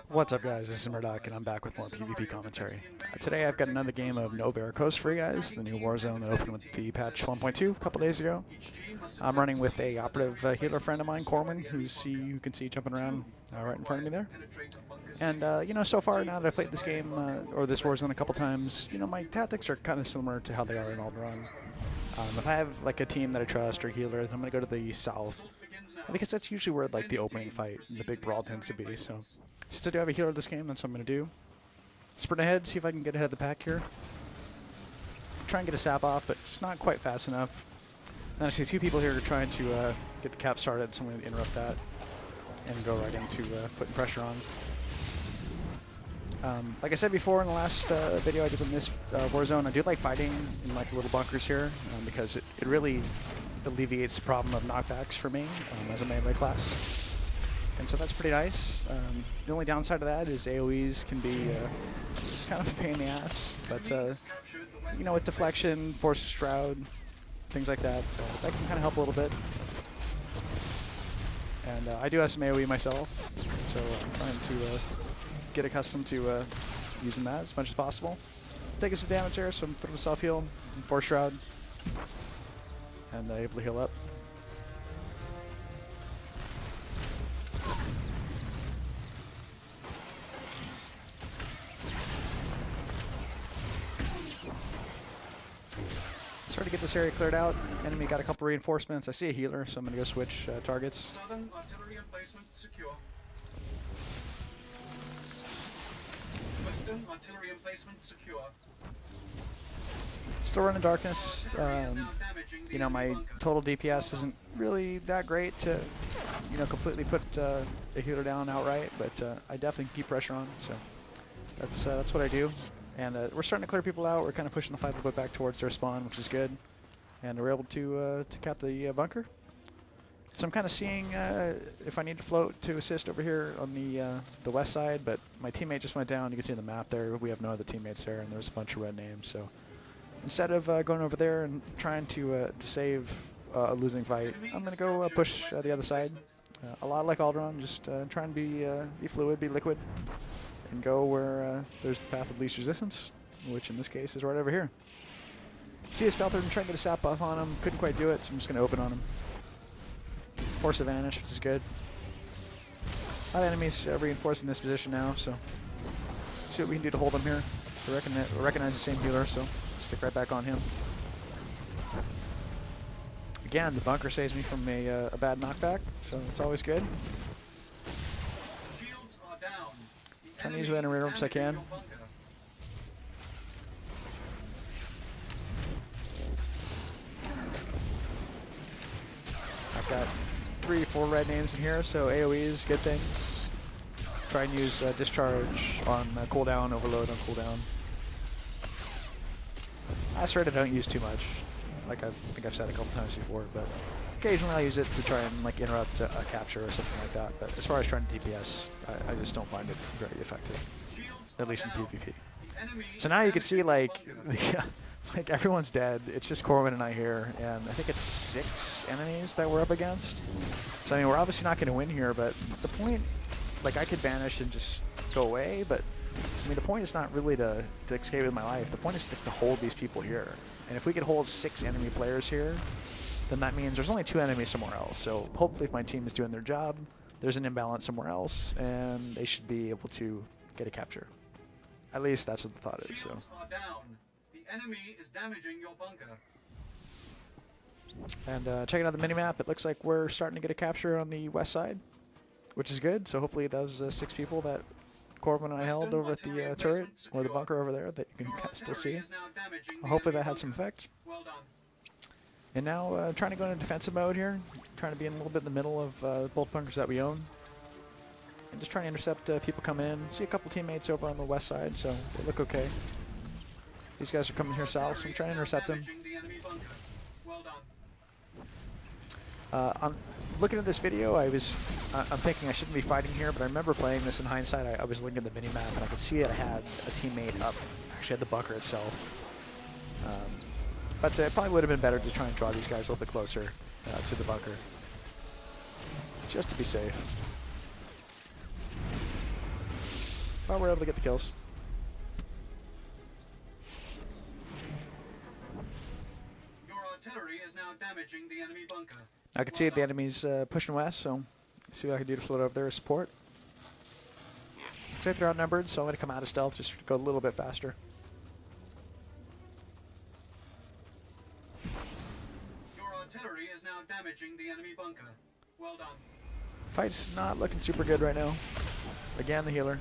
What's up, guys? This is Murdoc, and I'm back with more PvP commentary. Today I've got another game of Novare Coast for you guys, the new Warzone that opened with the patch 1.2 a couple days ago. I'm running with a operative healer friend of mine, Corwin, who you can see jumping around right in front of me there. And, you know, so far now that I've played this game, or this Warzone a couple times, you know, my tactics are kind of similar to how they are in Alderaan. If I have, like, a team that I trust or healer, then I'm going to go to the south, because that's usually where, like, the opening fight and the big brawl tends to be, so... Since I do have a healer this game, that's what I'm going to do. Sprint ahead, see if I can get ahead of the pack here. Try and get a sap off, but just not quite fast enough. And I see two people here trying to get the cap started, so I'm going to interrupt that and go right into putting pressure on. Like I said before in the last video I did in this Warzone, I do like fighting in like the little bunkers here because it really alleviates the problem of knockbacks for me as a melee class. And so that's pretty nice. The only downside of that is AoEs can be kind of a pain in the ass. But, you know, with deflection, force shroud, things like that, that can kind of help a little bit. And I do have some AoE myself, so I'm trying to get accustomed to using that as much as possible. Taking some damage there, so I'm throwing a self-heal, force shroud, and able to heal up. Start to get this area cleared out. Enemy got a couple reinforcements. I see a healer, so I'm going to go switch targets. Southern artillery emplacement secure. Western artillery emplacement secure. Still running darkness. You know, my total DPS isn't really that great to, you know, completely put a healer down outright, but I definitely keep pressure on. So that's what I do. And we're starting to clear people out. We're kind of pushing the fight a little bit back towards their spawn, which is good. And we're able to cap the bunker. So I'm kind of seeing if I need to float to assist over here on the west side, but my teammate just went down. You can see on the map there, we have no other teammates there, and there's a bunch of red names. So instead of going over there and trying to save a losing fight, I'm going to go push the other side. A lot like Alderaan, just trying to be fluid, be liquid. And go where there's the path of least resistance, which in this case is right over here. See a stealther and trying to get a sap buff on him. Couldn't quite do it, so I'm just going to open on him. Force a vanish, which is good. A lot of enemies reinforcing this position now, so see what we can do to hold them here. We recognize the same healer, so stick right back on him. Again, the bunker saves me from a bad knockback, so it's always good. Trying to use whatever ropes I can. I've got 3 or 4 red names in here, so AoE is a good thing. Try and use discharge on cooldown, overload on cooldown. Asteroid I don't use too much, like I think I've said a couple times before, but occasionally I use it to try and like interrupt a capture or something like that. But as far as trying to DPS, I just don't find it very effective, at least in PvP. So now you can see like like everyone's dead. It's just Corwin and I here, and I think it's 6 enemies that we're up against. So I mean, we're obviously not going to win here, but the point, like I could vanish and just go away, but I mean the point is not really to escape with my life. The point is to hold these people here, and if we could hold 6 enemy players here, then that means there's only 2 enemies somewhere else. So hopefully if my team is doing their job, there's an imbalance somewhere else, and they should be able to get a capture. At least that's what the thought is. So. Are down. The enemy is damaging your bunker. And checking out the minimap, it looks like we're starting to get a capture on the west side, which is good. So hopefully those 6 people that Corbin and I held over at the turret, or the bunker over there that you can still see. Hopefully that had some effect. Well done. And now trying to go into defensive mode here, trying to be in a little bit in the middle of both bunkers that we own. And just trying to intercept people come in. See a couple teammates over on the west side, so they look okay. These guys are coming here south, so I'm trying to intercept them. I'm looking at this video, I'm thinking I shouldn't be fighting here, but I remember playing this in hindsight. I was looking at the minimap, and I could see that I had a teammate up, actually at the bunker itself. But it probably would have been better to try and draw these guys a little bit closer to the bunker, just to be safe. but we're able to get the kills. Your artillery is now damaging the enemy bunker. I can see the enemy's pushing west, so see what I can do to float over there as support. Looks like they're outnumbered, so I'm going to come out of stealth just to go a little bit faster. Your artillery is now damaging the enemy bunker. Well done. Fight's not looking super good right now. Again, the healer.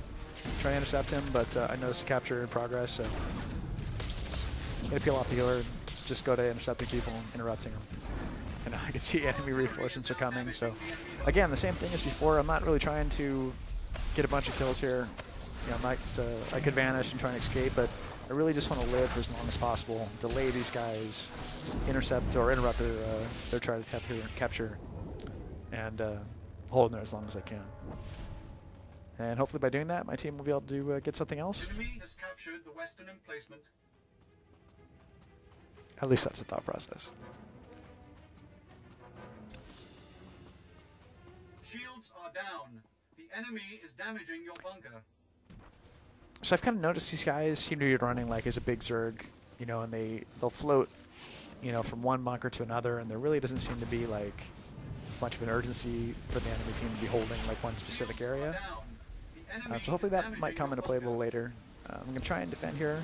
Trying to intercept him, but I noticed a capture in progress, so I'm going to peel off the healer and just go to intercepting people and interrupting them. And I can see enemy reinforcements are coming, so again, the same thing as before. I'm not really trying to get a bunch of kills here. You know, I could vanish and try and escape, but I really just want to live for as long as possible, delay these guys, intercept or interrupt their try to capture, and hold them there as long as I can. And hopefully by doing that, my team will be able to get something else. Enemy has captured the western emplacement. At least that's the thought process. Shields are down. The enemy is damaging your bunker. So I've kind of noticed these guys seem to be running like as a big Zerg, you know, and they'll float, you know, from one bunker to another, and there really doesn't seem to be like much of an urgency for the enemy team to be holding like one specific area. So hopefully that might come into play a little later. I'm going to try and defend here,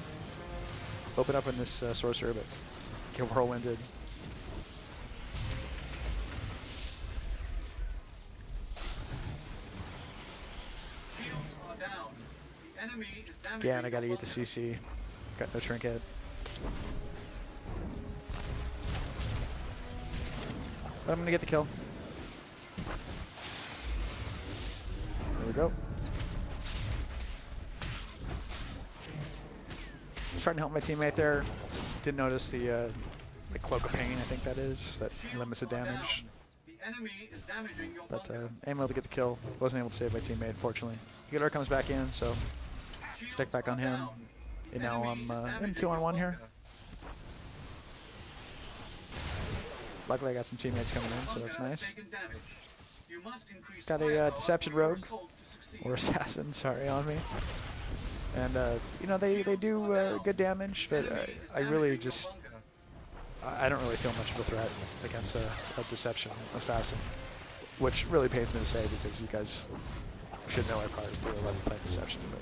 open up in this sorcerer, but get whirlwinded. Again, I gotta eat the CC. Got no trinket. But I'm gonna get the kill. There we go. Trying to help my teammate there. Didn't notice the cloak of pain, I think that is, that limits the damage. But I'm able to get the kill. Wasn't able to save my teammate, fortunately. Healer comes back in, so stick back on him. And now I'm in 2-on-1 here. Luckily I got some teammates coming in, so that's nice. Got a deception rogue, or assassin, sorry, on me. And you know, they do good damage, but I really just, I don't really feel much of a threat against a deception assassin, which really pains me to say because you guys should know I probably do a lot of playing deception, but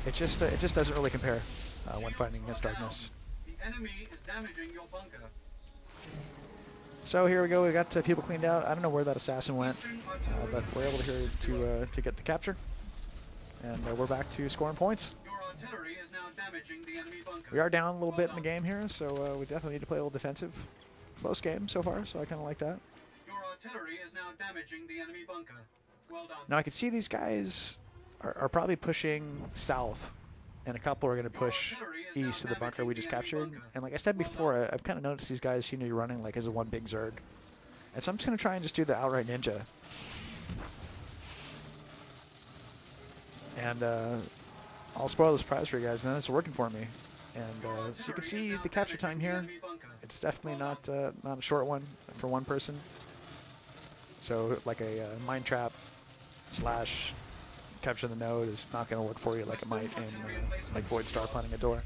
it just doesn't really compare when fighting against darkness. The enemy is damaging your bunker. So here we go. We got people cleaned out. I don't know where that assassin went, but we're able to get the capture, and we're back to scoring points. Your artillery is now damaging the enemy bunker. We are down a little bit in the game here, so we definitely need to play a little defensive. Close game so far, so I kind of like that. Your artillery is now damaging the enemy bunker. Well done. Now I can see these guys are probably pushing south, and a couple are going to push east to the bunker we just captured. And like I said before, I've kind of noticed these guys seem to be running like as a one big Zerg. And so I'm just going to try and just do the outright ninja. And I'll spoil the surprise for you guys, and then it's working for me. And so you can see the capture time here. It's definitely not a short one for one person. So like a mine trap slash capture the node is not going to work for you like it might in like Void Star planting a door.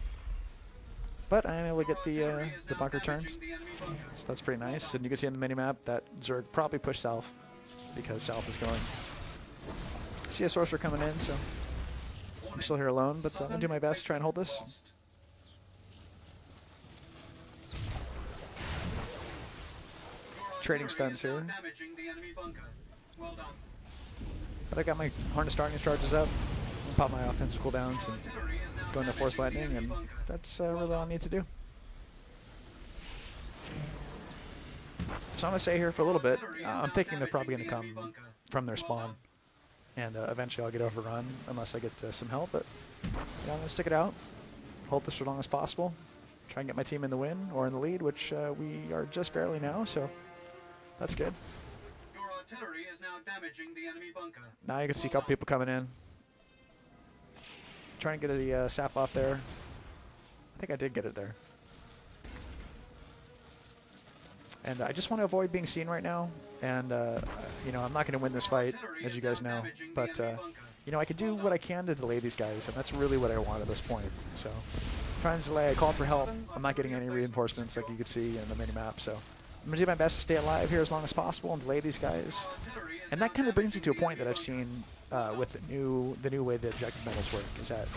But I am able to get the bunker turned, so that's pretty nice. And you can see on the minimap that Zerg probably pushed south because south is going. I see a sorcerer coming in, so I'm still here alone, but I'm going to do my best to try and hold this. Trading stuns here. But I got my Harness Darkness charges up, pop my offensive cooldowns, and go into Force Lightning, and that's really all I need to do. So I'm going to stay here for a little bit. I'm thinking they're probably going to come from their spawn, and eventually I'll get overrun unless I get some help, but yeah, I'm going to stick it out, hold this for as long as possible, try and get my team in the win or in the lead, which we are just barely now, so that's good. Artillery is now damaging the enemy bunker. Now you can see a couple people coming in. Trying to get a sap off there. I think I did get it there. And I just want to avoid being seen right now. And, you know, I'm not going to win this fight, as you guys know. But you know, I could do what I can to delay these guys, and that's really what I want at this point. So, trying to delay. I called for help. I'm not getting any reinforcements like you could see in the mini-map, so I'm going to do my best to stay alive here as long as possible and delay these guys. And that kind of brings me to a point that I've seen with the new way the objective medals work, is that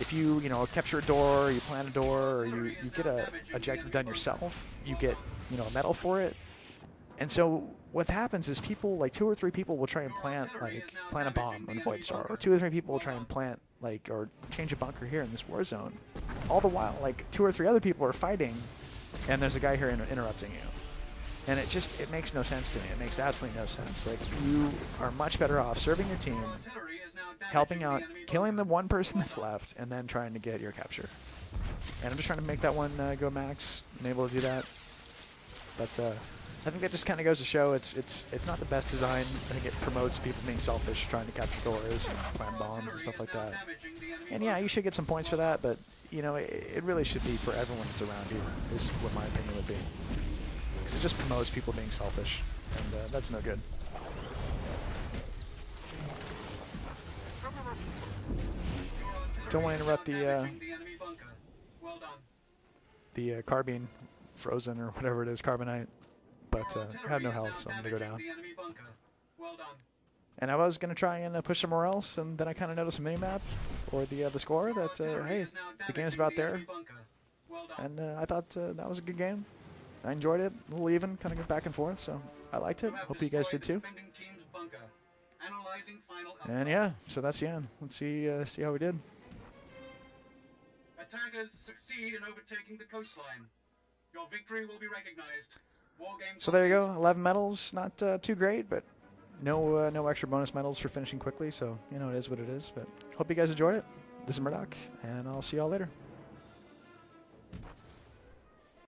if you capture a door, or you plant a door, or you get a objective done yourself, you get a medal for it. And so what happens is people, like 2 or 3 people will try and plant a bomb on Void Star, or 2 or 3 people will try and plant or change a bunker here in this war zone. All the while, like 2 or 3 other people are fighting, and there's a guy here interrupting you. And it makes no sense to me. It makes absolutely no sense. Like, you are much better off serving your team, helping out, killing the one person that's left, and then trying to get your capture. And I'm just trying to make that one go max. I'm able to do that. But I think that just kind of goes to show it's not the best design. I think it promotes people being selfish, trying to capture doors and plant bombs and stuff like that. And yeah, you should get some points for that, but it really should be for everyone that's around you, is what my opinion would be. Because it just promotes people being selfish, and that's no good. Don't want to interrupt the carbine frozen or whatever it is, carbonite, but I have no health, so I'm going to go down. And I was going to try and push somewhere else, and then I kind of noticed a minimap or the score that, hey, the game's about there. And I thought that was a good game. I enjoyed it, a little even, kind of go back and forth, so I liked it. Hope you guys did too. And yeah, so that's the end. Let's see how we did. Attackers succeed in overtaking the coastline. Your victory will be recognized. So there you go, 11 medals, not too great, but no extra bonus medals for finishing quickly, so it is what it is. But hope you guys enjoyed it. This is Murdoc, and I'll see y'all later.